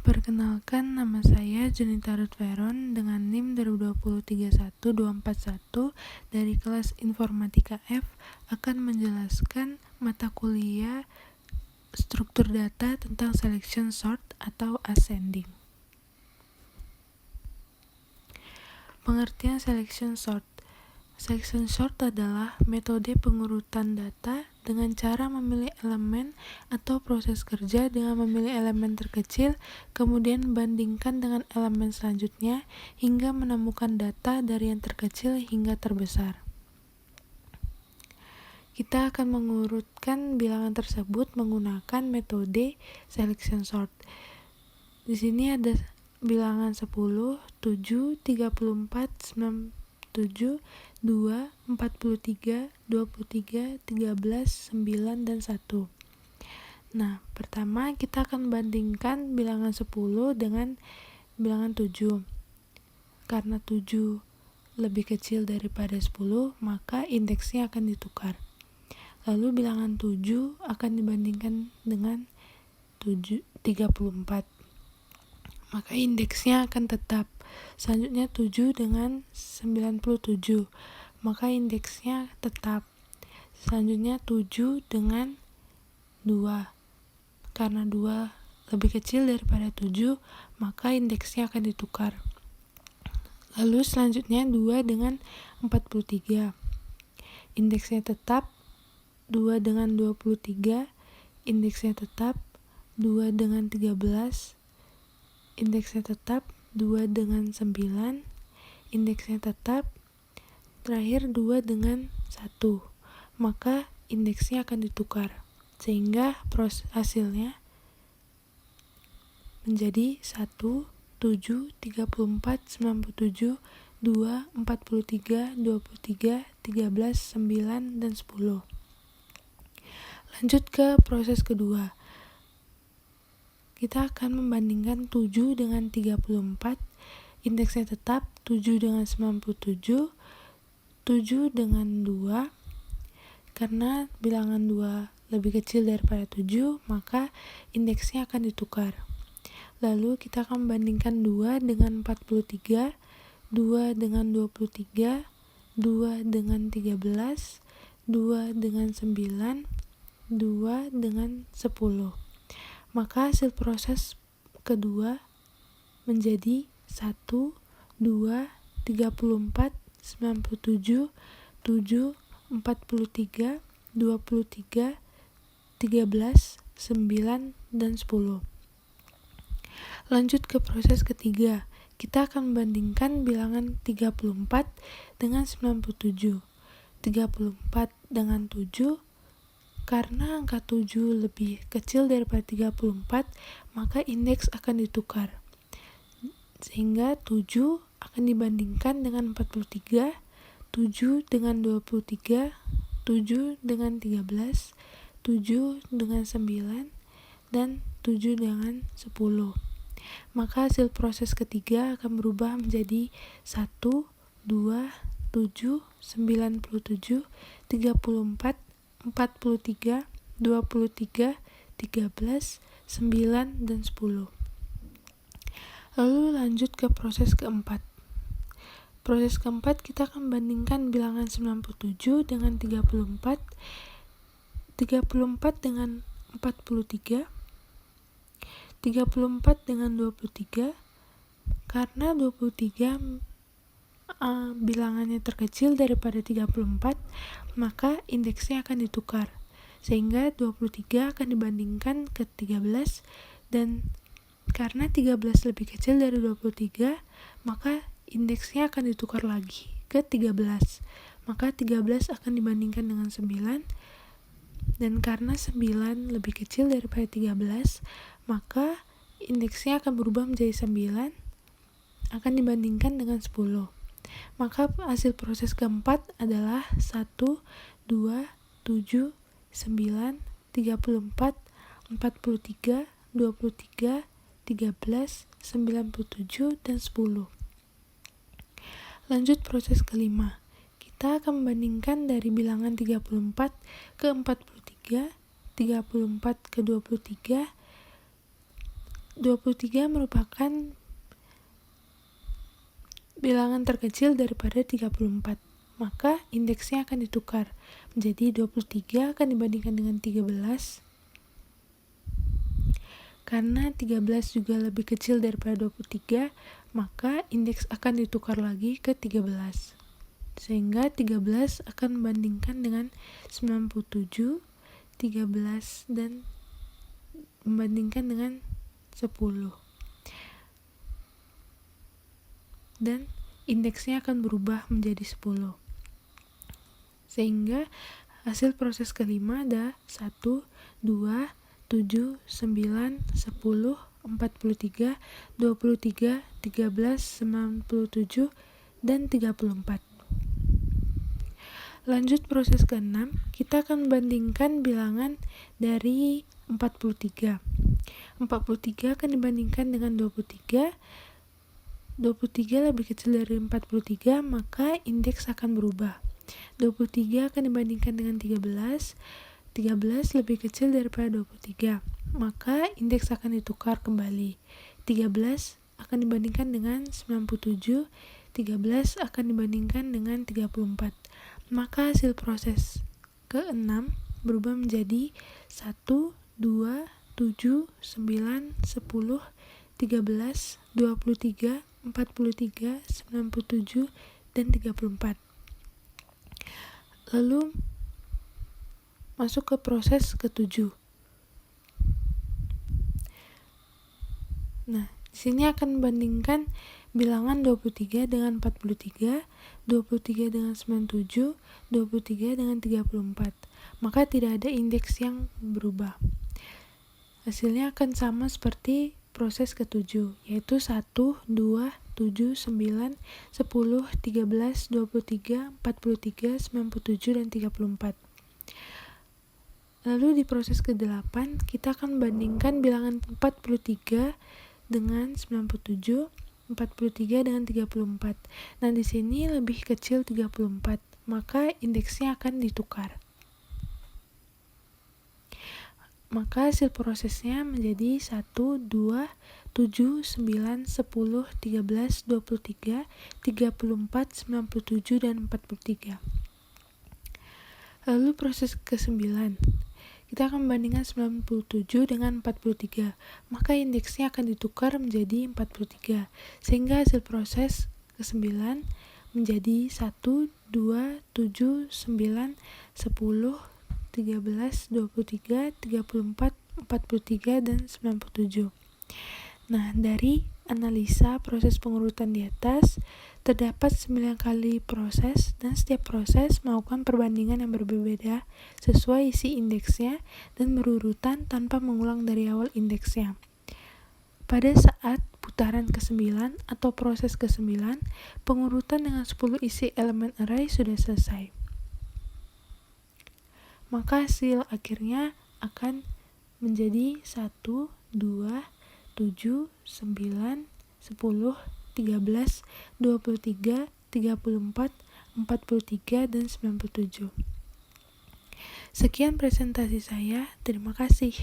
Perkenalkan, nama saya Junita Ruth Veron dengan NIM 2020-31241 dari kelas Informatika F akan menjelaskan mata kuliah struktur data tentang selection sort atau ascending. Pengertian selection sort. Selection sort adalah metode pengurutan data dengan cara memilih elemen atau proses kerja dengan memilih elemen terkecil, kemudian bandingkan dengan elemen selanjutnya hingga menemukan data dari yang terkecil hingga terbesar. Kita akan mengurutkan bilangan tersebut menggunakan metode selection sort. Di sini ada bilangan 10, 7, 34, 97, 2, 43, 23, 13, 9, dan 1. Nah, pertama kita akan bandingkan bilangan 10 dengan bilangan 7. Karena 7 lebih kecil daripada 10, maka indeksnya akan ditukar. Lalu bilangan 7 akan dibandingkan dengan 34. Maka indeksnya akan tetap. Selanjutnya 7 dengan 97, maka indeksnya tetap. Selanjutnya 7 dengan 2. Karena 2 lebih kecil daripada 7, maka indeksnya akan ditukar. Lalu selanjutnya 2 dengan 43. Indeksnya tetap. 2 dengan 23, indeksnya tetap. 2 dengan 13, indeksnya tetap. 2 dengan 9, indeksnya tetap. Terakhir 2 dengan 1, maka indeksnya akan ditukar, sehingga hasilnya menjadi 1, 7, 34, 97, 2, 43, 23, 13, 9, dan 10. Lanjut ke proses kedua. Kita akan membandingkan 7 dengan 34, indeksnya tetap. 7 dengan 97, 7 dengan 2. Karena bilangan 2 lebih kecil daripada 7, maka indeksnya akan ditukar. Lalu kita akan membandingkan 2 dengan 43, 2 dengan 23, 2 dengan 13, 2 dengan 9, 2 dengan 10. Maka hasil proses kedua menjadi 1, 2, 34, 97, 7, 43, 23, 13, 9, dan 10. Lanjut ke proses ketiga. Kita akan membandingkan bilangan 34 dengan 97. 34 dengan 7. Karena angka 7 lebih kecil daripada 34, maka indeks akan ditukar. Sehingga 7 akan dibandingkan dengan 43, 7 dengan 23, 7 dengan 13, 7 dengan 9, dan 7 dengan 10. Maka hasil proses ketiga akan berubah menjadi 1, 2, 7, 97, 34, 43, 23, 13, 9, dan 10. Lalu lanjut ke proses keempat. Proses keempat kita akan bandingkan bilangan 97 dengan 34, 34 dengan 43, 34 dengan 23. Karena 23 bilangannya terkecil daripada 34, maka indeksnya akan ditukar, sehingga 23 akan dibandingkan ke 13, dan karena 13 lebih kecil dari 23, maka indeksnya akan ditukar lagi ke 13, maka 13 akan dibandingkan dengan 9, dan karena 9 lebih kecil daripada 13, maka indeksnya akan berubah menjadi 9, akan dibandingkan dengan 10. Maka hasil proses keempat adalah 1, 2, 7, 9, 34, 43, 23, 13, 97, dan 10. Lanjut proses kelima. Kita akan membandingkan dari bilangan 34 ke 43, 34 ke 23, 23 merupakan bilangan terkecil daripada 34. Maka indeksnya akan ditukar menjadi 23 akan dibandingkan dengan 13. Karena 13 juga lebih kecil daripada 23, maka indeks akan ditukar lagi ke 13. Sehingga 13 akan membandingkan dengan 97, 13 dan membandingkan dengan 10. Dan indeksnya akan berubah menjadi 10. Sehingga hasil proses kelima ada 1, 2, 7, 9, 10, 43, 23, 13, 97, dan 34. Lanjut proses ke-6, kita akan membandingkan bilangan dari 43. 43 akan dibandingkan dengan 23. 23 lebih kecil dari 43, maka indeks akan berubah. 23 akan dibandingkan dengan 13. 13 lebih kecil daripada 23, maka indeks akan ditukar kembali. 13 akan dibandingkan dengan 97, 13 akan dibandingkan dengan 34. Maka hasil proses ke-6 berubah menjadi 1, 2, 7, 9, 10, 13, 23, 43, 97, dan 34. Lalu masuk ke proses ke-7. Nah, di sini akan membandingkan bilangan 23 dengan 43, 23 dengan 97, 23 dengan 34. Maka tidak ada indeks yang berubah. Hasilnya akan sama seperti proses ke-7, yaitu 1, 2, 7, 9, 10, 13, 23, 43, 97, dan 34. Lalu di proses ke-8, kita akan membandingkan bilangan 43 dengan 97, 43 dengan 34. Nah, di sini lebih kecil 34, maka indeksnya akan ditukar. Maka hasil prosesnya menjadi 1, 2, 7, 9, 10, 13, 23, 34, 97, dan 43. Lalu proses ke-9, kita akan membandingkan 97 dengan 43, maka indeksnya akan ditukar menjadi 43, sehingga hasil proses ke-9 menjadi 1, 2, 7, 9, 10, 13, 23, 34, 43, dan 97. Nah, dari analisa proses pengurutan di atas, terdapat 9 kali proses, dan setiap proses melakukan perbandingan yang berbeda sesuai isi indeksnya dan berurutan tanpa mengulang dari awal indeksnya. Pada saat putaran ke-9 atau proses ke-9, pengurutan dengan 10 isi elemen array sudah selesai. Maka hasil akhirnya akan menjadi 1, 2, 7, 9, 10, 13, 23, 34, 43, dan 97. Sekian presentasi saya. Terima kasih.